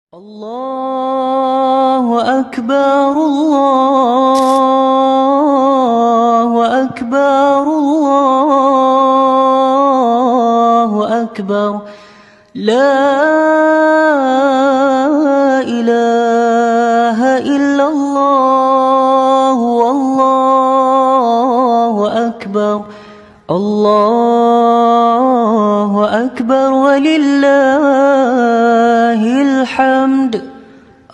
Allahu Akbar, Allahu Akbar, Allahu Akbar. La ilaha illallah, Allahu Akbar. Allahu Akbar walillahil hamd.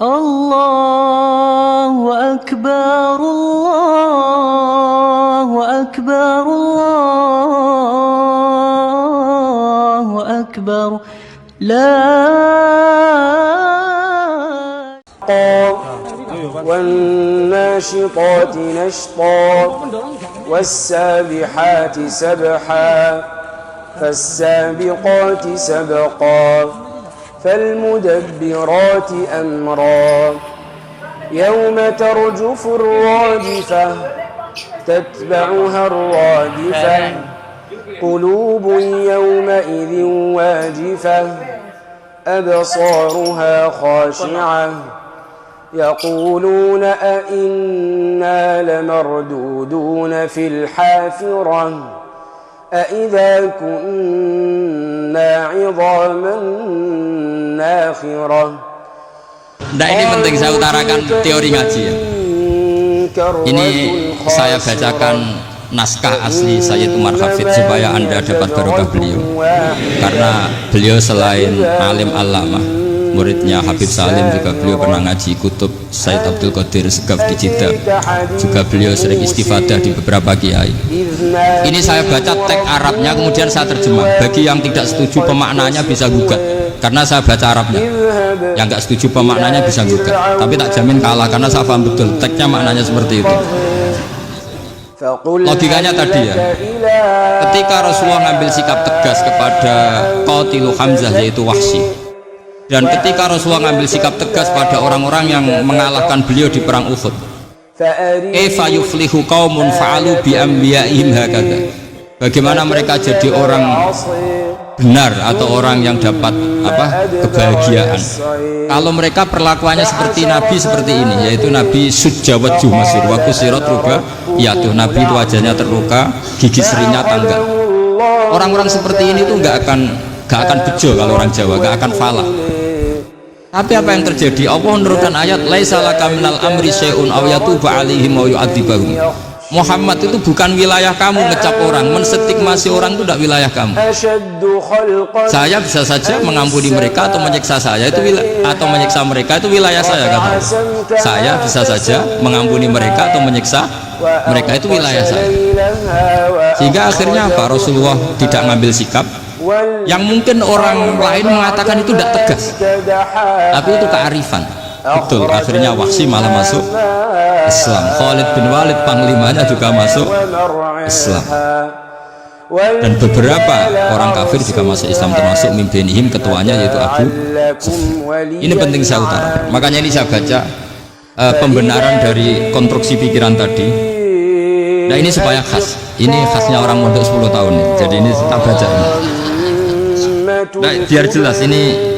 Allahu Akbar, Allahu Akbar, Allahu Akbar. والناشطات نشطا والسابحات سبحا فالسابقات سبقا فالمدبرات أمرا يوم ترجف الراجفة تتبعها الرادفة قلوب يومئذ واجفة أبصارها خاشعة يقولون أئنا لمردودون في الحافرة أئذا كنا عظاما ناخرة. Nah, ini penting saya utarakan teori ngaji ya. Ini saya bacakan naskah asli Sayyid Umar Hafid supaya Anda dapat barokah beliau. Karena beliau selain alim allamah, muridnya Habib Salim, juga beliau pernah ngaji kutub Sayyid Abdul Qadir Segaf di Jeddah. Juga beliau sering istifadah di beberapa kiai. Ini saya baca teks Arabnya, kemudian saya terjemah. Bagi yang tidak setuju pemaknanya bisa gugat, karena saya baca Arabnya. Yang nggak setuju pemaknanya bisa gugat, tapi tak jamin kalah karena saya paham betul teksnya maknanya seperti itu. Logikanya tadi ya, ketika Rasulullah ngambil sikap tegas kepada Qatilu Hamzah yaitu Wahsy, dan ketika Rasulullah ngambil sikap tegas pada orang-orang yang mengalahkan beliau di perang Uhud, kaifa yuflihu qaumun fa'alu bi anbiya'ihim hakadha, bagaimana mereka jadi orang benar atau orang yang dapat kebahagiaan kalau mereka perlakuannya seperti Nabi seperti ini, yaitu Nabi sujawaju masyhur wa kusirat ruba, yaitu Nabi itu wajahnya terluka, gigi serinya tanggal. Orang-orang seperti ini tuh gak akan bejo, kalau orang Jawa gak akan falah. Tapi apa yang terjadi? Allah menurunkan ayat laisa laka minal amri syai'un aw yatuba 'alaihim aw yu'adzibahum. Muhammad itu bukan wilayah kamu ngecap orang, menstigmasi orang itu tidak wilayah kamu. Saya bisa saja mengampuni mereka atau menyiksa saya itu atau menyiksa mereka itu wilayah saya, kata. Saya bisa saja mengampuni mereka atau menyiksa mereka itu wilayah saya. Sehingga akhirnya apa? Rasulullah tidak ngambil sikap yang mungkin orang lain mengatakan itu tidak tegas, tapi itu kearifan. Betul, akhirnya Wahsy malah masuk Islam. Khalid bin Walid panglimanya juga masuk Islam. Dan beberapa orang kafir juga masuk Islam, termasuk mimpinihim, ketuanya yaitu Abu Sufyan. Ini penting saya utarakan. Makanya ini saya baca pembenaran dari konstruksi pikiran tadi. Nah, ini supaya khas. Ini khasnya orang mondok 10 tahun nih. Jadi ini kita baca ini. Nah, biar jelas ini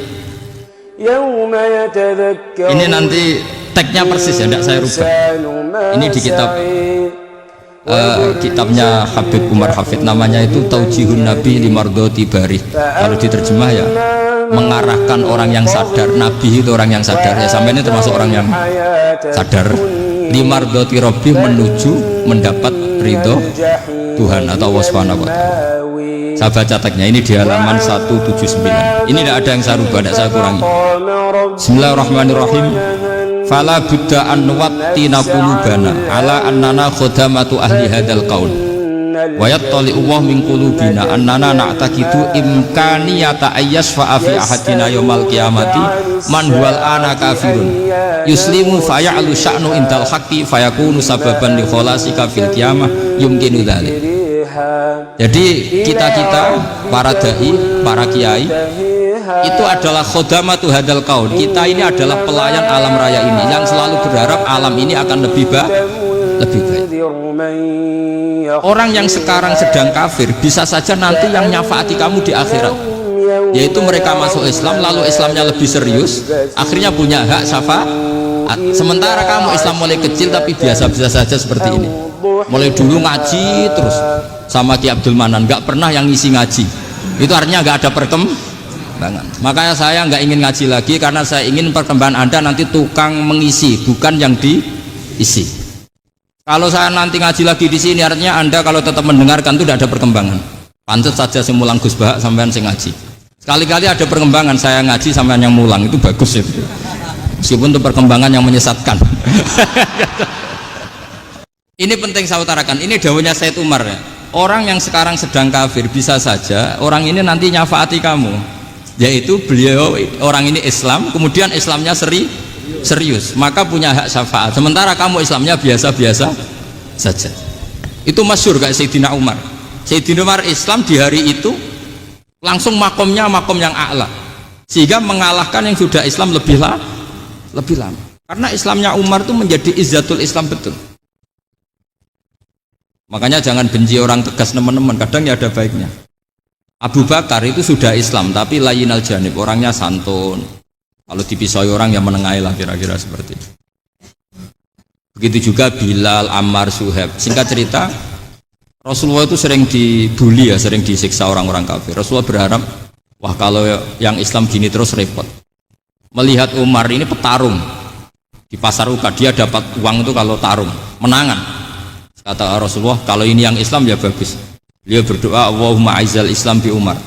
nanti teksnya persis ya, tidak saya rubah. Ini di kitabnya Habib Umar Hafid, namanya itu Taujihun Nabi Limardoti Barih. Kalau diterjemah ya, mengarahkan orang yang sadar. Nabi itu orang yang sadar ya, sampai ini termasuk orang yang sadar. Limardoti Robbi, menuju mendapat ridho Tuhan atau Allah Subhanahu wa ta'ala. Saya baca teksnya ini di halaman 179. Ini tidak ada yang saya rubah, tidak saya kurangi. Bismillahirrahmanirrahim. Fala budda an nuwattina qulubana ala annana khadamatu ahli hadzal qaul wa yattali Allah min qulubina annana na'taqidu imkaniyata ayyasfa fi ahadina yaumal qiyamati man huwal ana kafirun yuslimu faya'lu sya'nu indal haqqi fayakunu sababan li khalasika fil qiyamah yumkinu dzalik. Jadi kita para dai, para kiai itu adalah khodamatu hadal kaun. Kita ini adalah pelayan alam raya ini yang selalu berharap alam ini akan lebih baik. Orang yang sekarang sedang kafir bisa saja nanti yang nyafaati kamu di akhirat. yaitu mereka masuk Islam lalu Islamnya lebih serius, akhirnya punya hak syafaat. Sementara kamu Islam mulai kecil tapi biasa-biasa saja seperti ini, mulai dulu ngaji terus sama Ki Abdul Manan, nggak pernah yang ngisi ngaji, itu artinya nggak ada perkembangan. Makanya saya nggak ingin ngaji lagi karena saya ingin perkembangan Anda nanti tukang mengisi, bukan yang diisi. Kalau saya nanti ngaji lagi di sini, artinya Anda kalau tetap mendengarkan itu tidak ada perkembangan. Pantas saja saya mulang Gus Bahak sampean sing ngaji. Sekali-kali ada perkembangan, saya ngaji sampean yang mulang, itu bagus itu. Meskipun itu perkembangan yang menyesatkan. Ini penting saya utarakan. Ini dawuhnya Said Umar ya. Orang yang sekarang sedang kafir bisa saja orang ini nanti nyafaati kamu. Yaitu beliau orang ini Islam, kemudian Islamnya serius, maka punya hak syafaat. Sementara kamu Islamnya biasa-biasa saja. Itu masyhur kayak Sayyidina Umar. Sayyidina Umar Islam di hari itu langsung makomnya makom yang a'la, sehingga mengalahkan yang sudah Islam lebih lama. Karena Islamnya Umar itu menjadi izzatul Islam betul. Makanya jangan benci orang tegas teman-teman, kadang ya ada baiknya. Abu Bakar itu sudah Islam tapi layinal janib, orangnya santun. Kalau dipisoi orang yang menengahi lah, kira-kira seperti itu. Begitu juga Bilal, Ammar, Suhaib. Singkat cerita, Rasulullah itu sering dibully ya, sering disiksa orang-orang kafir. Rasulullah berharap, wah kalau yang Islam gini terus repot. Melihat Umar ini petarung di pasar Uka, dia dapat uang itu kalau tarung, menangan. Kata Rasulullah, kalau ini yang Islam ya bagus. Beliau berdoa, Allahumma aizal Islam bi Umar.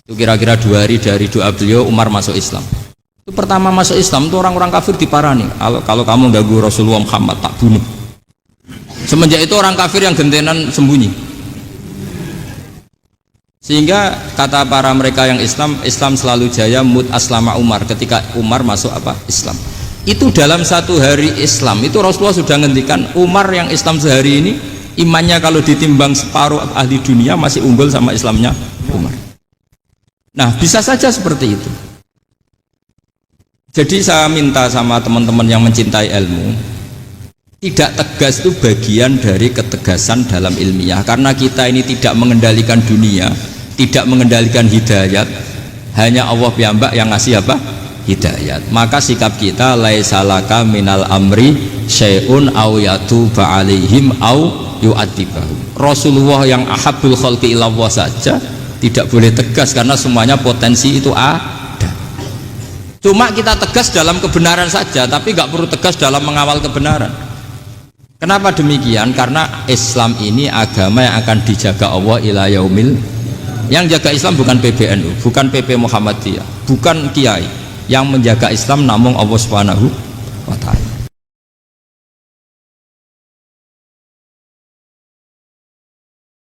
Itu kira-kira 2 hari dari doa beliau, Umar masuk Islam. Itu pertama masuk Islam itu orang-orang kafir diparani, kalau kamu ganggu Rasulullah Muhammad tak bunuh. Semenjak itu orang kafir yang gentenan sembunyi, sehingga kata para mereka yang Islam selalu jaya mut aslama Umar, ketika Umar masuk Islam. Itu dalam 1 hari Islam itu Rasulullah sudah ngendikan Umar yang Islam sehari ini imannya kalau ditimbang separuh ahli dunia masih unggul sama Islamnya Umar. Nah bisa saja seperti itu. Jadi saya minta sama teman-teman yang mencintai ilmu, tidak tegas itu bagian dari ketegasan dalam ilmiah, karena kita ini tidak mengendalikan dunia, tidak mengendalikan hidayat, hanya Allah piyambak yang ngasih hidayat. Maka sikap kita laisalaka minal amri syai'un aw yatuba alaihim aw yu'adzibahum. Rasulullah yang ahabbul khalqi ilallah saja tidak boleh tegas karena semuanya potensi itu ada. Cuma kita tegas dalam kebenaran saja, tapi nggak perlu tegas dalam mengawal kebenaran. Kenapa demikian? Karena Islam ini agama yang akan dijaga Allah ila yaumil. Yang jaga Islam bukan PBNU, bukan PP Muhammadiyah, bukan kiai. Yang menjaga Islam namun Allah Subhanahu wa ta'ala.